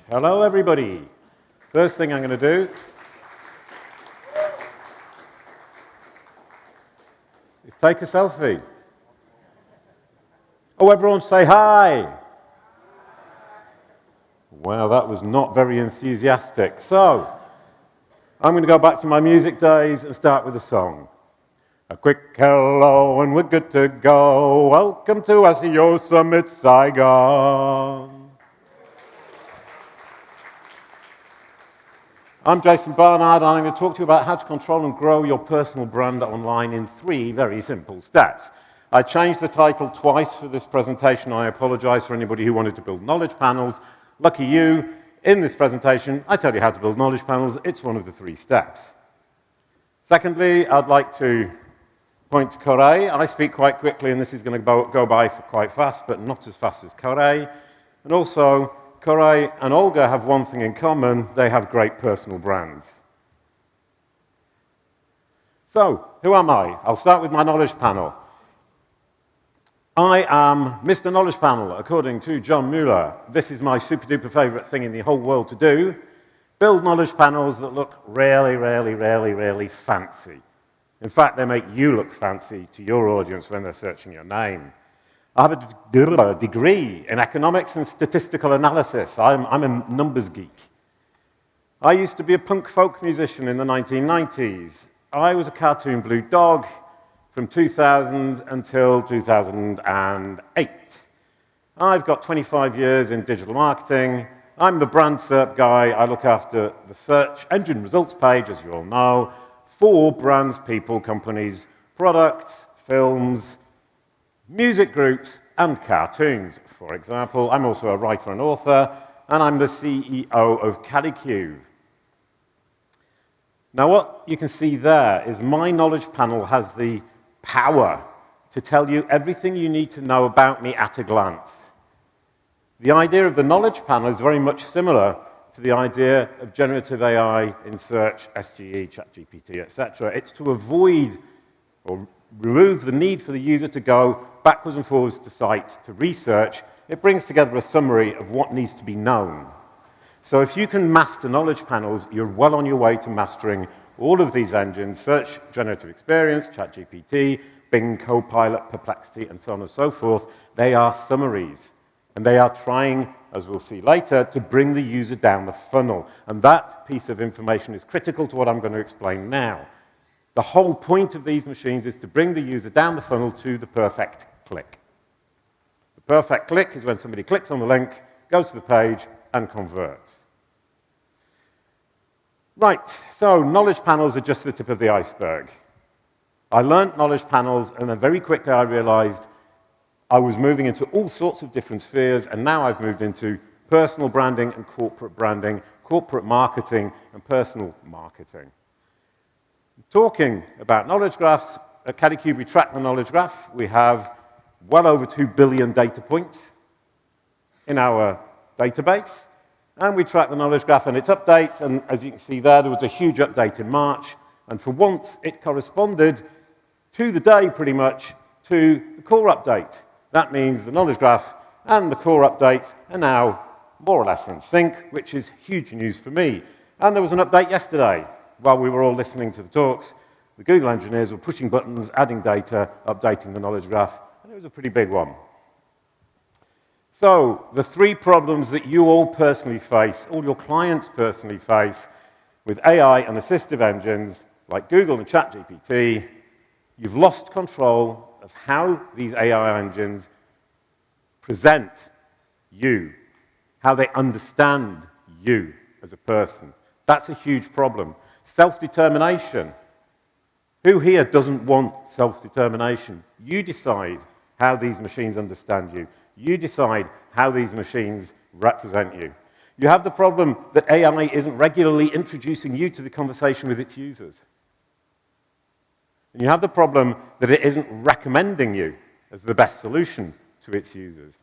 Hello, everybody. First thing I'm going to do is take a selfie. Oh, everyone say hi. Well, that was not very enthusiastic. So, I'm going to go back to my music days and start with a song. A quick hello and we're good to go. Welcome to SEO Summit Saigon. I'm Jason Barnard, and I'm going to talk to you about how to control and grow your personal brand online in 3 very simple steps. I changed the title twice for this presentation. I apologize for anybody who wanted to build knowledge panels. Lucky you. In this presentation, I tell you how to build knowledge panels. It's one of the 3 steps. Secondly, I'd like to point to Corey. I speak quite quickly, and this is going to go by quite fast, but not as fast as Corey. And also, Corey and Olga have one thing in common. They have great personal brands. So, who am I? I'll start with my knowledge panel. I am Mr. Knowledge Panel, according to John Mueller. This is my super-duper favorite thing in the whole world to do. Build knowledge panels that look really fancy. In fact, they make you look fancy to your audience when they're searching your name. I have a degree in economics and statistical analysis. I'm a numbers geek. I used to be a punk folk musician in the 1990s. I was a cartoon blue dog from 2000 until 2008. I've got 25 years in digital marketing. I'm the brand SERP guy. I look after the search engine results page, as you all know, for brands, people, companies, products, films, music groups, and cartoons. For example, I'm also a writer and author, and I'm the CEO of Kalicube. Now, what you can see there is my knowledge panel has the power to tell you everything you need to know about me at a glance. The idea of the knowledge panel is very much similar to the idea of generative AI in search, SGE, ChatGPT, etc. It's to avoid or remove the need for the user to go backwards and forwards to sites to research. It brings together a summary of what needs to be known. So if you can master knowledge panels, you're well on your way to mastering all of these engines: search, generative experience, ChatGPT, Bing, Copilot, Perplexity, and so on and so forth. They are summaries, and they are trying, as we'll see later, to bring the user down the funnel. And that piece of information is critical to what I'm going to explain now. The whole point of these machines is to bring the user down the funnel to the perfect click. The perfect click is when somebody clicks on the link, goes to the page, and converts. Right, so knowledge panels are just the tip of the iceberg. I learned knowledge panels, and then very quickly I realized I was moving into all sorts of different spheres, and now I've moved into personal branding and corporate marketing, and personal marketing. Talking about knowledge graphs, at Kalicube we track the knowledge graph. We have well over 2 billion data points in our database, and we track the knowledge graph and its updates, and as you can see there was a huge update in March, and for once it corresponded to the day pretty much to the core update. That means the knowledge graph and the core updates are now more or less in sync, which is huge news for me. And there was an update yesterday. While we were all listening to the talks, the Google engineers were pushing buttons, adding data, updating the knowledge graph, and it was a pretty big one. So, the 3 problems that you all personally face, all your clients personally face, with AI and assistive engines like Google and ChatGPT, you've lost control of how these AI engines present you, how they understand you as a person. That's a huge problem. Self-determination. Who here doesn't want self-determination? You decide how these machines understand you. You decide how these machines represent you. You have the problem that AI isn't regularly introducing you to the conversation with its users. And you have the problem that it isn't recommending you as the best solution to its users.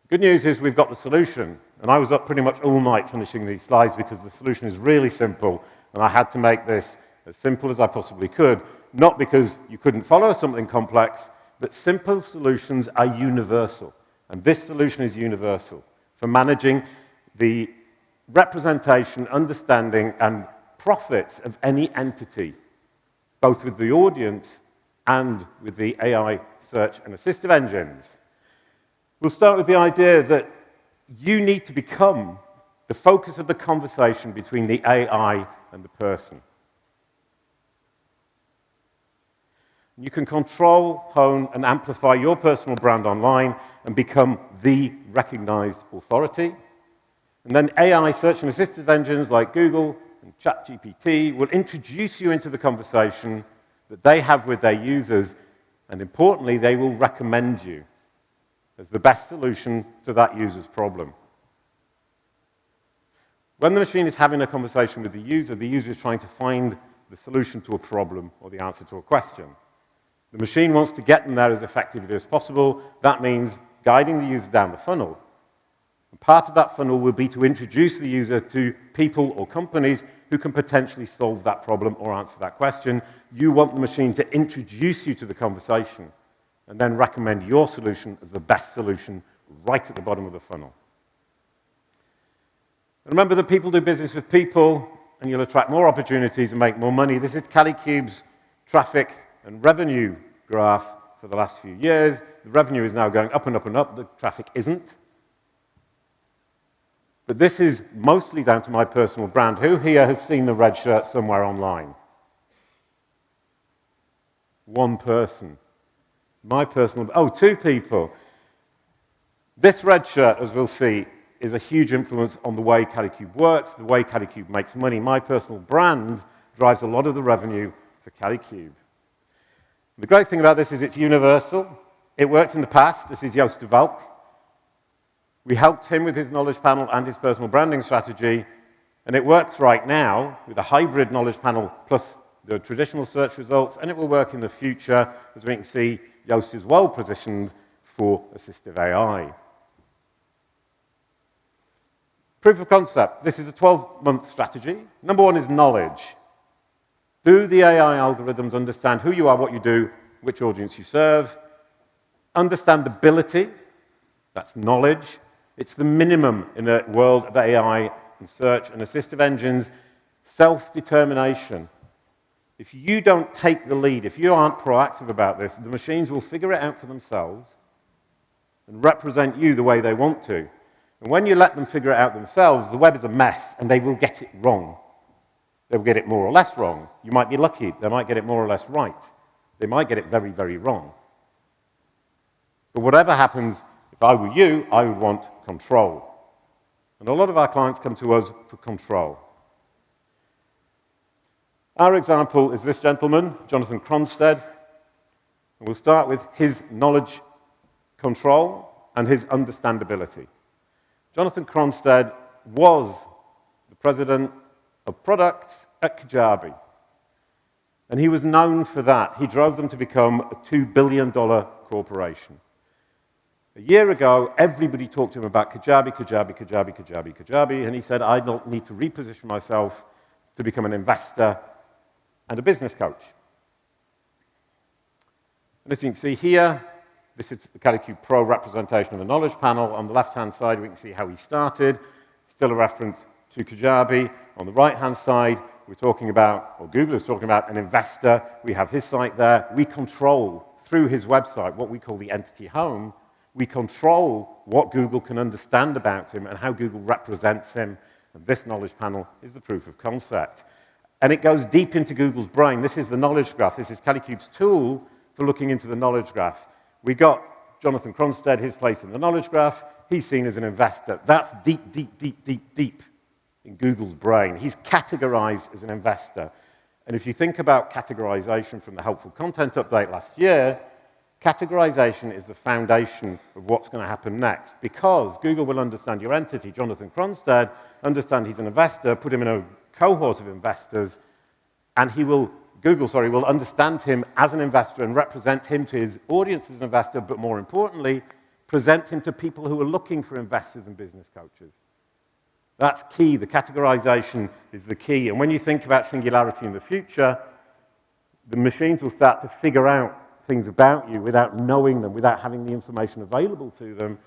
Good news is we've got the solution, and I was up pretty much all night finishing these slides because the solution is really simple, and I had to make this as simple as I possibly could, not because you couldn't follow something complex, but simple solutions are universal, and this solution is universal. for managing the representation, understanding, and profits of any entity, both with the audience and with the AI search and assistive engines. We'll start with the idea that you need to become the focus of the conversation between the AI and the person. You can control, hone, and amplify your personal brand online and become the recognized authority. And then AI search and assistive engines like Google and ChatGPT will introduce you into the conversation that they have with their users, and importantly, they will recommend you as the best solution to that user's problem. When the machine is having a conversation with the user is trying to find the solution to a problem or the answer to a question. The machine wants to get them there as effectively as possible. That means guiding the user down the funnel. And part of that funnel will be to introduce the user to people or companies who can potentially solve that problem or answer that question. You want the machine to introduce you to the conversation and then recommend your solution as the best solution right at the bottom of the funnel. And remember that people do business with people, and you'll attract more opportunities and make more money. This is Kalicube's traffic and revenue graph for the last few years. The revenue is now going up and up and up. The traffic isn't. But this is mostly down to my personal brand. Who here has seen the red shirt somewhere online? One person. My personal... Oh, two people. This red shirt, as we'll see, is a huge influence on the way Kalicube works, the way Kalicube makes money. My personal brand drives a lot of the revenue for Kalicube. The great thing about this is it's universal. It worked in the past. This is Joost de Valk. We helped him with his knowledge panel and his personal branding strategy, and it works right now with a hybrid knowledge panel plus the traditional search results, and it will work in the future. As we can see, Joost is well positioned for assistive AI. Proof of concept. This is a 12-month strategy. Number one is knowledge. Do the AI algorithms understand who you are, what you do, which audience you serve? Understandability. That's knowledge. It's the minimum in a world of AI and search and assistive engines. Self-determination. If you don't take the lead, if you aren't proactive about this, the machines will figure it out for themselves and represent you the way they want to. And when you let them figure it out themselves, the web is a mess, and they will get it wrong. They will get it more or less wrong. You might be lucky. They might get it more or less right. They might get it very, very wrong. But whatever happens, if I were you, I would want control. And a lot of our clients come to us for control. Our example is this gentleman, Jonathan Cronstead. And we'll start with his knowledge control and his understandability. Jonathan Cronstead was the president of product at Kajabi. And he was known for that. He drove them to become a $2 billion corporation. A year ago, everybody talked to him about Kajabi, Kajabi, Kajabi, Kajabi, Kajabi, and he said, I don't need to reposition myself to become an investor and a business coach. And as you can see here, this is the Kalicube Pro representation of the knowledge panel. On the left-hand side, we can see how he started. Still a reference to Kajabi. On the right-hand side, we're talking about, or Google is talking about, an investor. We have his site there. We control, through his website, what we call the entity home. We control what Google can understand about him and how Google represents him. And this knowledge panel is the proof of concept. And it goes deep into Google's brain. This is the knowledge graph. This is Kalicube's tool for looking into the knowledge graph. We got Jonathan Cronstead, his place in the knowledge graph. He's seen as an investor. That's deep, deep, deep, deep, deep in Google's brain. He's categorized as an investor. And if you think about categorization from the helpful content update last year, categorization is the foundation of what's going to happen next, because Google will understand your entity, Jonathan Cronstead, understand he's an investor, put him in a cohort of investors, and Google will understand him as an investor and represent him to his audience as an investor, but more importantly, present him to people who are looking for investors and business coaches. That's key. The categorization is the key. And when you think about singularity in the future, the machines will start to figure out things about you without knowing them, without having the information available to them.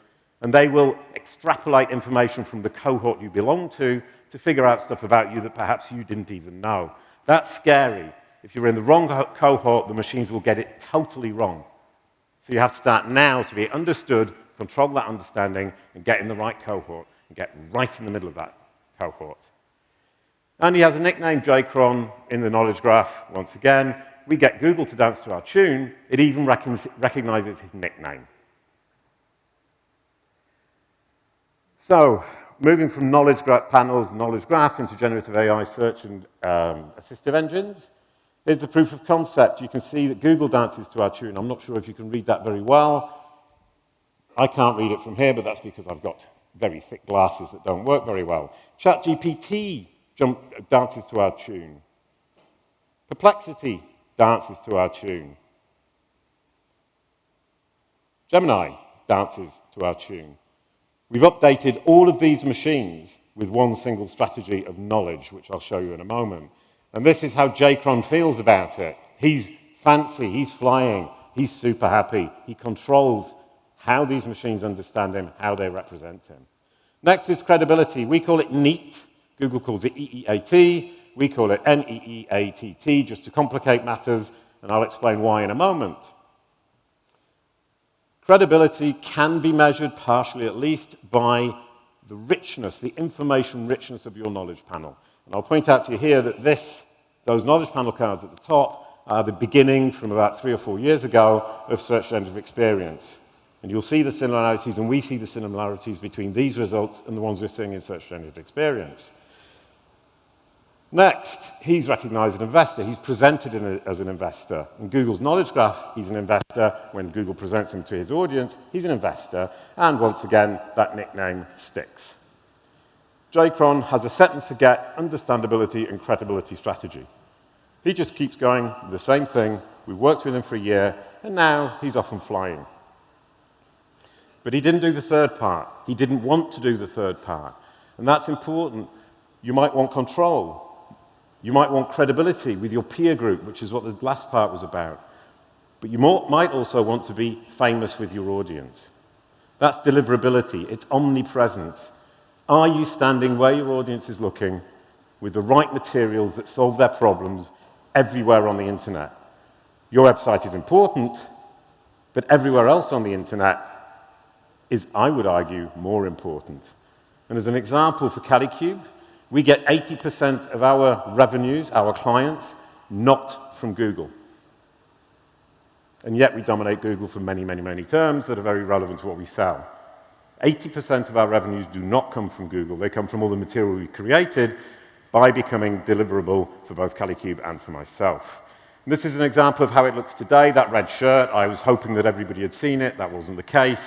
And they will extrapolate information from the cohort you belong to figure out stuff about you that perhaps you didn't even know. That's scary. If you're in the wrong cohort, the machines will get it totally wrong. So you have to start now to be understood, control that understanding, and get in the right cohort, and get right in the middle of that cohort. And he has a nickname, J-Cron, in the knowledge graph. Once again, we get Google to dance to our tune. It even recognizes his nickname. So, moving from knowledge panels, knowledge graph, into generative AI search and assistive engines, here's the proof of concept. You can see that Google dances to our tune. I'm not sure if you can read that very well. I can't read it from here, but that's because I've got very thick glasses that don't work very well. ChatGPT dances to our tune. Perplexity dances to our tune. Gemini dances to our tune. We've updated all of these machines with one single strategy of knowledge, which I'll show you in a moment. And this is how J-Cron feels about it. He's fancy, he's flying, he's super happy. He controls how these machines understand him, how they represent him. Next is credibility. We call it NEAT. Google calls it EEAT. We call it NEEATT, just to complicate matters, and I'll explain why in a moment. Credibility can be measured, partially at least, by the richness, the information richness of your knowledge panel. And I'll point out to you here that those knowledge panel cards at the top are the beginning from about 3 or 4 years ago of search engine experience. And you'll see the similarities, and we see the similarities between these results and the ones we're seeing in search engine experience. Next, he's recognized an investor. He's presented as an investor. In Google's knowledge graph, he's an investor. When Google presents him to his audience, he's an investor. And once again, that nickname sticks. J-Cron has a set and forget understandability and credibility strategy. He just keeps going the same thing. We've worked with him for a year, and now he's off and flying. But he didn't do the third part. He didn't want to do the third part. And that's important. You might want control. You might want credibility with your peer group, which is what the last part was about. But you might also want to be famous with your audience. That's deliverability. It's omnipresence. Are you standing where your audience is looking with the right materials that solve their problems everywhere on the internet? Your website is important, but everywhere else on the internet is, I would argue, more important. And as an example for Kalicube, we get 80% of our revenues, our clients, not from Google. And yet we dominate Google for many, many, many terms that are very relevant to what we sell. 80% of our revenues do not come from Google. They come from all the material we created by becoming deliverable for both Kalicube and for myself. And this is an example of how it looks today. That red shirt, I was hoping that everybody had seen it. That wasn't the case.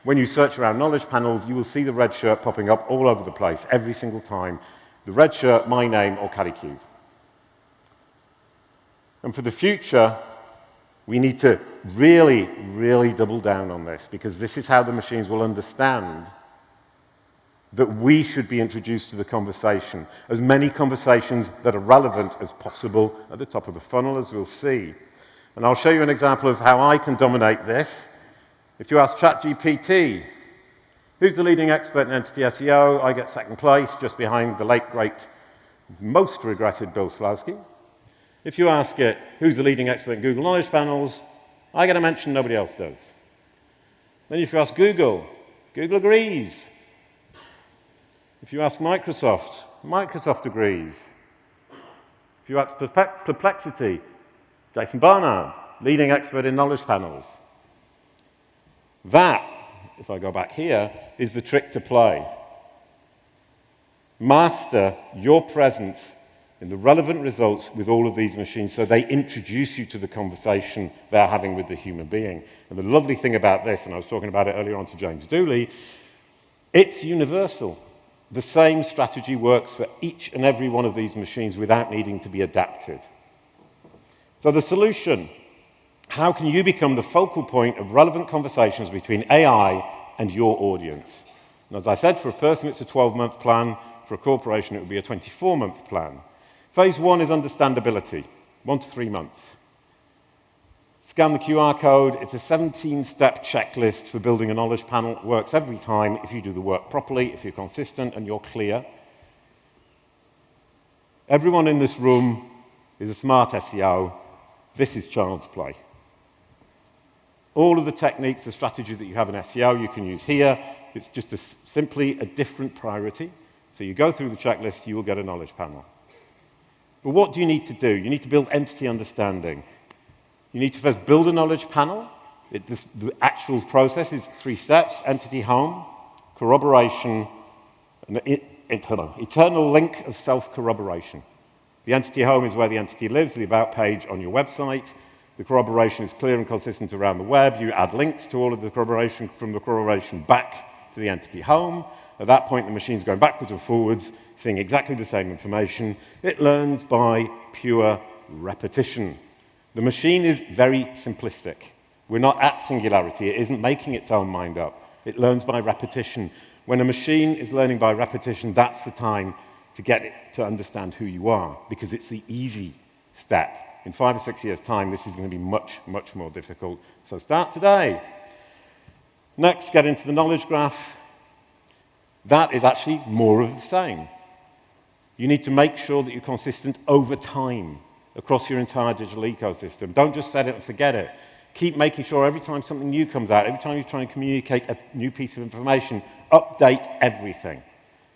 When you search around knowledge panels, you will see the red shirt popping up all over the place, every single time. The red shirt, my name, or Kalicube. And for the future, we need to really, really double down on this, because this is how the machines will understand that we should be introduced to the conversation. As many conversations that are relevant as possible at the top of the funnel, as we'll see. And I'll show you an example of how I can dominate this. If you ask ChatGPT, who's the leading expert in entity SEO? I get second place, just behind the late, great, most regretted Bill Slawski. If you ask it, who's the leading expert in Google Knowledge Panels? I get a mention nobody else does. Then if you ask Google, Google agrees. If you ask Microsoft, Microsoft agrees. If you ask Perplexity, Jason Barnard, leading expert in knowledge panels. That, if I go back here, is the trick to play. Master your presence in the relevant results with all of these machines so they introduce you to the conversation they're having with the human being. And the lovely thing about this, and I was talking about it earlier on to James Dooley, it's universal. The same strategy works for each and every one of these machines without needing to be adapted. So the solution: how can you become the focal point of relevant conversations between AI and your audience? And as I said, for a person, it's a 12-month plan. For a corporation, it would be a 24-month plan. Phase 1 is understandability, 1 to 3 months. Scan the QR code. It's a 17-step checklist for building a knowledge panel. It works every time if you do the work properly, if you're consistent and you're clear. Everyone in this room is a smart SEO. This is child's play. All of the techniques, the strategies that you have in SEO, you can use here. It's just simply a different priority. So you go through the checklist, you will get a knowledge panel. But what do you need to do? You need to build entity understanding. You need to first build a knowledge panel. The actual process is 3 steps: entity home, corroboration, and eternal link of self-corroboration. The entity home is where the entity lives, the about page on your website. The corroboration is clear and consistent around the web. You add links to all of the corroboration from the corroboration back to the entity home. At that point, the machine's going backwards and forwards, seeing exactly the same information. It learns by pure repetition. The machine is very simplistic. We're not at singularity. It isn't making its own mind up. It learns by repetition. When a machine is learning by repetition, that's the time to get it to understand who you are, because it's the easy step. In 5 or 6 years' time, this is going to be much, much more difficult. So start today. Next, get into the knowledge graph. That is actually more of the same. You need to make sure that you're consistent over time across your entire digital ecosystem. Don't just set it and forget it. Keep making sure every time something new comes out, every time you're trying to communicate a new piece of information, update everything.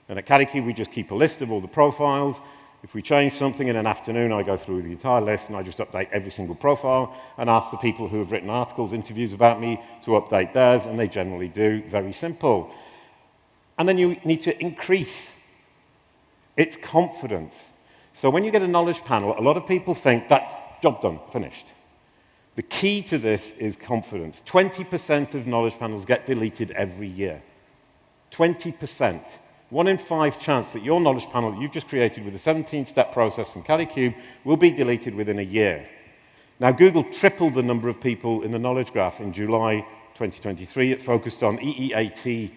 And at Kalicube, we just keep a list of all the profiles. If we change something in an afternoon, I go through the entire list and I just update every single profile and ask the people who have written articles, interviews about me to update theirs, and they generally do. Very simple. And then you need to increase its confidence. So when you get a knowledge panel, a lot of people think that's job done, finished. The key to this is confidence. 20% of knowledge panels get deleted every year. 20%. 1 in 5 chance that your knowledge panel that you've just created with a 17-step process from Kalicube will be deleted within a year. Now, Google tripled the number of people in the knowledge graph in July 2023. It focused on EEAT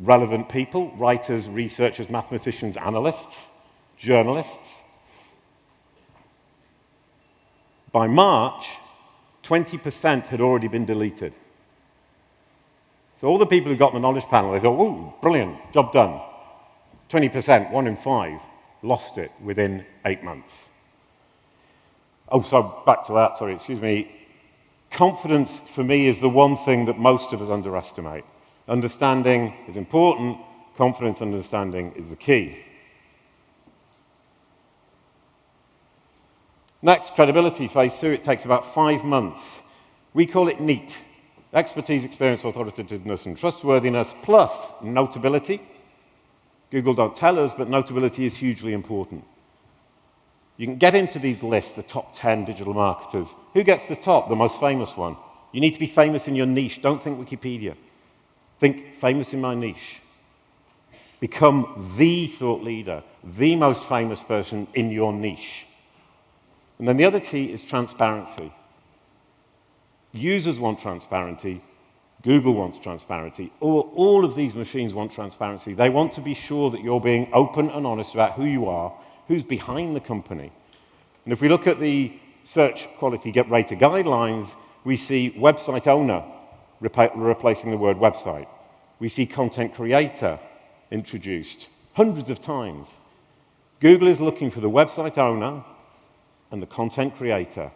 relevant people, writers, researchers, mathematicians, analysts, journalists. By March, 20% had already been deleted. So all the people who got the knowledge panel, they thought, ooh, brilliant, job done. 20%, 1 in 5, lost it within 8 months. Oh, so back to that, sorry, excuse me. Confidence, for me, is the one thing that most of us underestimate. Understanding is important. Confidence and understanding is the key. Next, credibility, phase 2. It takes about 5 months. We call it NEAT. Expertise, experience, authoritativeness, and trustworthiness, plus notability. Google don't tell us, but notability is hugely important. You can get into these lists, the top 10 digital marketers. Who gets the top? The most famous one. You need to be famous in your niche. Don't think Wikipedia. Think famous in my niche. Become the thought leader, the most famous person in your niche. And then the other T is transparency. Users want transparency. Google wants transparency. All of these machines want transparency. They want to be sure that you're being open and honest about who you are, who's behind the company. And if we look at the search quality get rater guidelines, we see website owner replacing the word website. We see content creator introduced hundreds of times. Google is looking for the website owner and the content creator.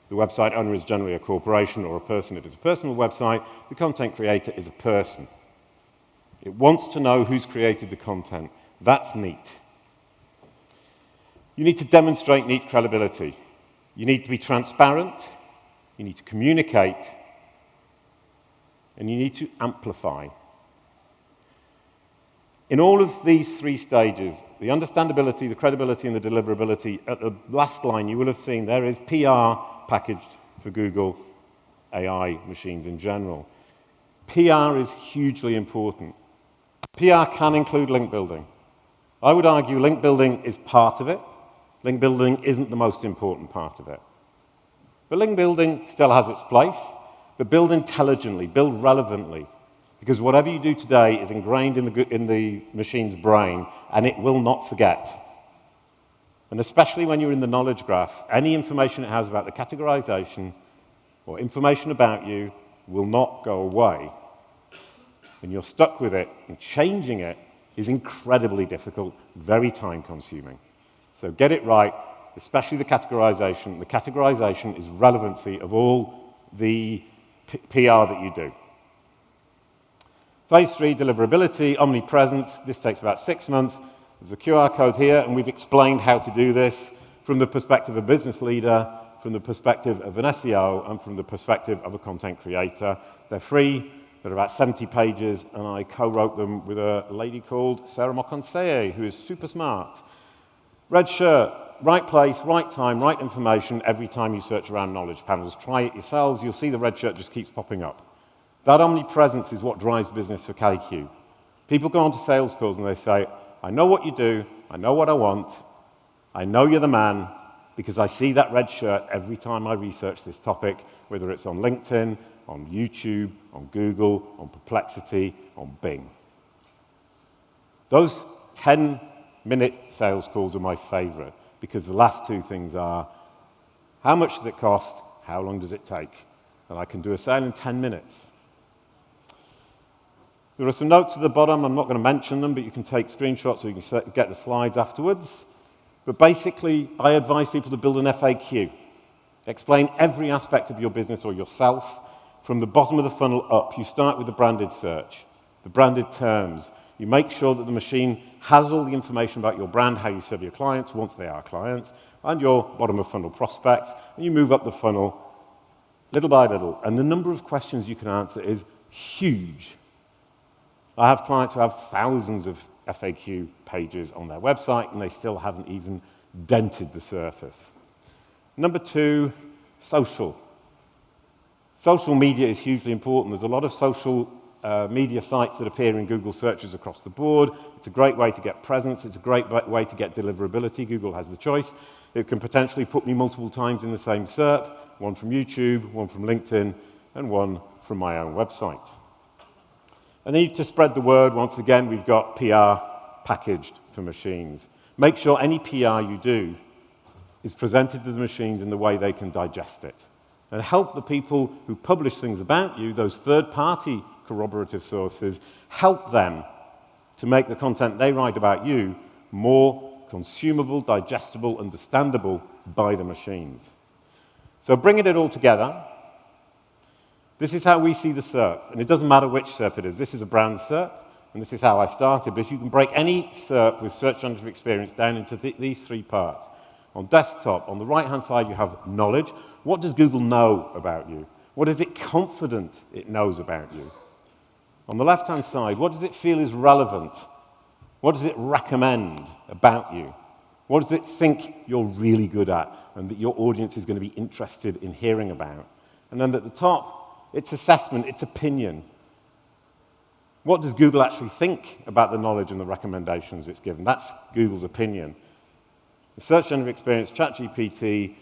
The website owner is generally a corporation or a person if it's a personal website. The content creator is a person. It wants to know who's created the content. That's neat. You need to demonstrate neat credibility. You need to be transparent. You need to communicate. And you need to amplify. In all of these 3 stages, the understandability, the credibility, and the deliverability, at the last line you will have seen there is PR packaged for Google AI machines in general. PR is hugely important. PR can include link building. I would argue link building is part of it. Link building isn't the most important part of it. But link building still has its place, but build intelligently, build relevantly. Because whatever you do today is ingrained in the machine's brain, and it will not forget. And especially when you're in the knowledge graph, any information it has about the categorization, or information about you will not go away. And you're stuck with it, and changing it is incredibly difficult, very time-consuming. So get it right, especially the categorization. The categorization is relevancy of all the PR that you do. Phase 3, deliverability, omnipresence. This takes about 6 months. There's a QR code here, and we've explained how to do this from the perspective of a business leader, from the perspective of an SEO, and from the perspective of a content creator. They're free. They're about 70 pages, and I co-wrote them with a lady called Sarah Mokonseye, who is super smart. Red shirt, right place, right time, right information every time you search around knowledge panels. Try it yourselves. You'll see the red shirt just keeps popping up. That omnipresence is what drives business for Kalicube. People go onto sales calls and they say, I know what you do, I know what I want, I know you're the man, because I see that red shirt every time I research this topic, whether it's on LinkedIn, on YouTube, on Google, on Perplexity, on Bing. Those 10-minute sales calls are my favorite, because the last two things are, how much does it cost, how long does it take? And I can do a sale in 10 minutes. There are some notes at the bottom. I'm not going to mention them, but you can take screenshots so you can get the slides afterwards. But basically, I advise people to build an FAQ. Explain every aspect of your business or yourself from the bottom of the funnel up. You start with the branded search, the branded terms. You make sure that the machine has all the information about your brand, how you serve your clients once they are clients, and your bottom of funnel prospects. And you move up the funnel little by little. And the number of questions you can answer is huge. I have clients who have thousands of FAQ pages on their website, and they still haven't even dented the surface. Number 2, social. Social media is hugely important. There's a lot of social media sites that appear in Google searches across the board. It's a great way to get presence. It's a great way to get deliverability. Google has the choice. It can potentially put me multiple times in the same SERP, one from YouTube, one from LinkedIn, and one from my own website. And then to spread the word, once again, we've got PR packaged for machines. Make sure any PR you do is presented to the machines in the way they can digest it. And help the people who publish things about you, those third-party corroborative sources, help them to make the content they write about you more consumable, digestible, understandable by the machines. So bringing it all together, this is how we see the SERP, and it doesn't matter which SERP it is. This is a brand SERP, and this is how I started. But if you can break any SERP with search engine experience down into these 3 parts. On desktop, on the right-hand side, you have knowledge. What does Google know about you? What is it confident it knows about you? On the left-hand side, what does it feel is relevant? What does it recommend about you? What does it think you're really good at and that your audience is going to be interested in hearing about? And then at the top, its assessment, its opinion. What does Google actually think about the knowledge and the recommendations it's given? That's Google's opinion. The search engine experience, ChatGPT,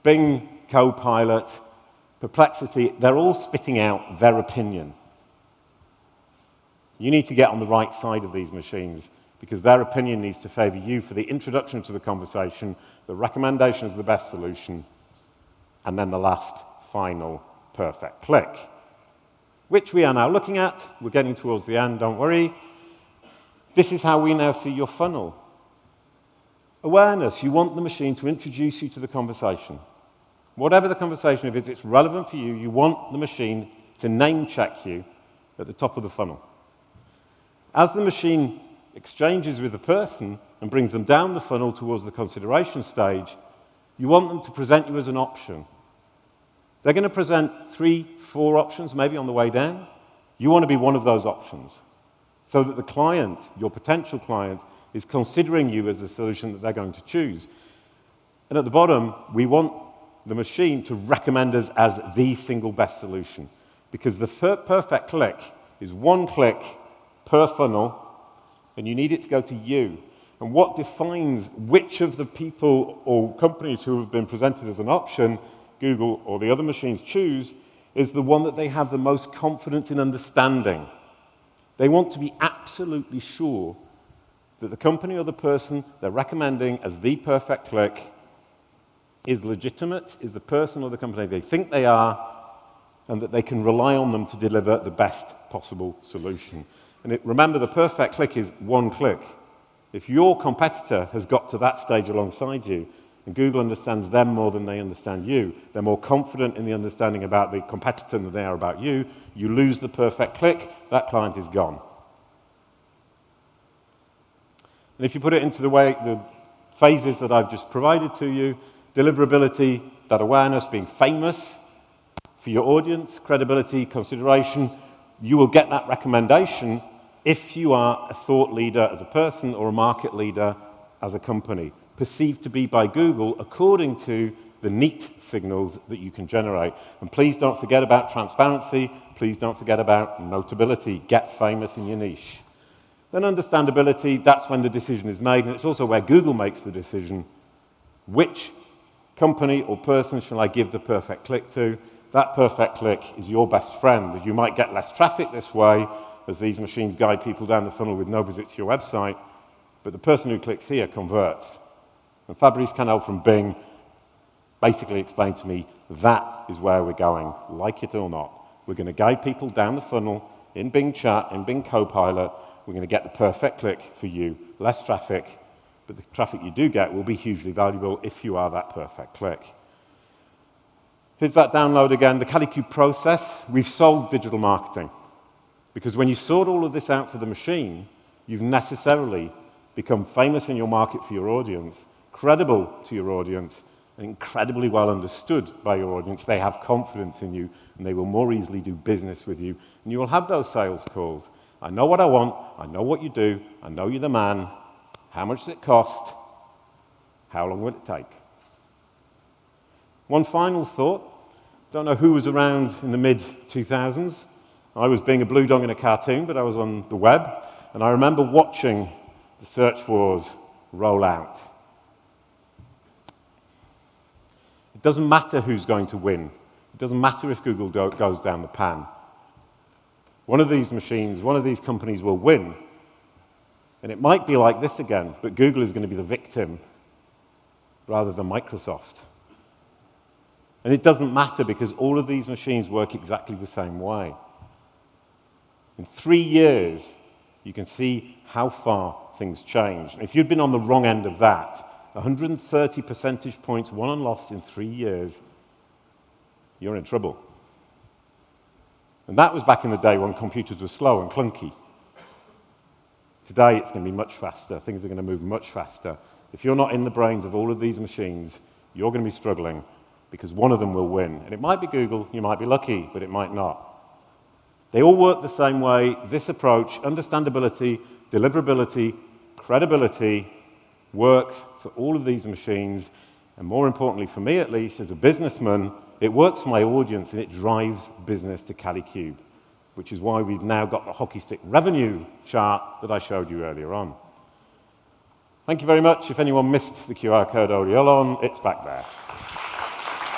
Bing Copilot, Perplexity, they're all spitting out their opinion. You need to get on the right side of these machines because their opinion needs to favor you for the introduction to the conversation, the recommendation is the best solution, and then the last final perfect click, which we are now looking at. We're getting towards the end, don't worry. This is how we now see your funnel. Awareness, you want the machine to introduce you to the conversation. Whatever the conversation is, it's relevant for you. You want the machine to name check you at the top of the funnel. As the machine exchanges with the person and brings them down the funnel towards the consideration stage, you want them to present you as an option. They're going to present 3, 4 options, maybe on the way down. You want to be one of those options so that the client, your potential client, is considering you as the solution that they're going to choose. And at the bottom, we want the machine to recommend us as the single best solution because the perfect click is 1 click per funnel, and you need it to go to you. And what defines which of the people or companies who have been presented as an option Google or the other machines choose is the one that they have the most confidence in understanding. They want to be absolutely sure that the company or the person they're recommending as the perfect click is legitimate, is the person or the company they think they are, and that they can rely on them to deliver the best possible solution. And remember, the perfect click is one click. If your competitor has got to that stage alongside you, and Google understands them more than they understand you, they're more confident in the understanding about the competitor than they are about you, you lose the perfect click, that client is gone. And if you put it into the phases that I've just provided to you, deliverability, that awareness, being famous for your audience, credibility, consideration, you will get that recommendation if you are a thought leader as a person or a market leader as a company, perceived to be by Google according to the neat signals that you can generate. And please don't forget about transparency. Please don't forget about notability. Get famous in your niche. Then understandability, that's when the decision is made, and it's also where Google makes the decision. Which company or person shall I give the perfect click to? That perfect click is your best friend. You might get less traffic this way, as these machines guide people down the funnel with no visit to your website, but the person who clicks here converts. And Fabrice Canel from Bing basically explained to me, that is where we're going, like it or not. We're going to guide people down the funnel in Bing Chat, in Bing Copilot. We're going to get the perfect click for you, less traffic, but the traffic you do get will be hugely valuable if you are that perfect click. Here's that download again, the Kalicube process. We've solved digital marketing. Because when you sort all of this out for the machine, you've necessarily become famous in your market for your audience, credible to your audience, and incredibly well understood by your audience. They have confidence in you, and they will more easily do business with you. And you will have those sales calls. I know what I want, I know what you do, I know you're the man, how much does it cost, how long will it take? One final thought. Don't know who was around in the mid-2000s. I was being a blue dog in a cartoon, but I was on the web, and I remember watching the search wars roll out. It doesn't matter who's going to win. It doesn't matter if Google goes down the pan. One of these machines, one of these companies will win, and it might be like this again, but Google is going to be the victim rather than Microsoft. And it doesn't matter because all of these machines work exactly the same way. In 3 years, you can see how far things change. If you'd been on the wrong end of that, 130 percentage points won and lost in 3 years, you're in trouble. And that was back in the day when computers were slow and clunky. Today, it's going to be much faster. Things are going to move much faster. If you're not in the brains of all of these machines, you're going to be struggling because one of them will win. And it might be Google, you might be lucky, but it might not. They all work the same way. This approach, understandability, deliverability, credibility, works for all of these machines. And more importantly, for me at least, as a businessman, it works for my audience and it drives business to Kalicube, which is why we've now got the hockey stick revenue chart that I showed you earlier on. Thank you very much. If anyone missed the QR code earlier on, it's back there.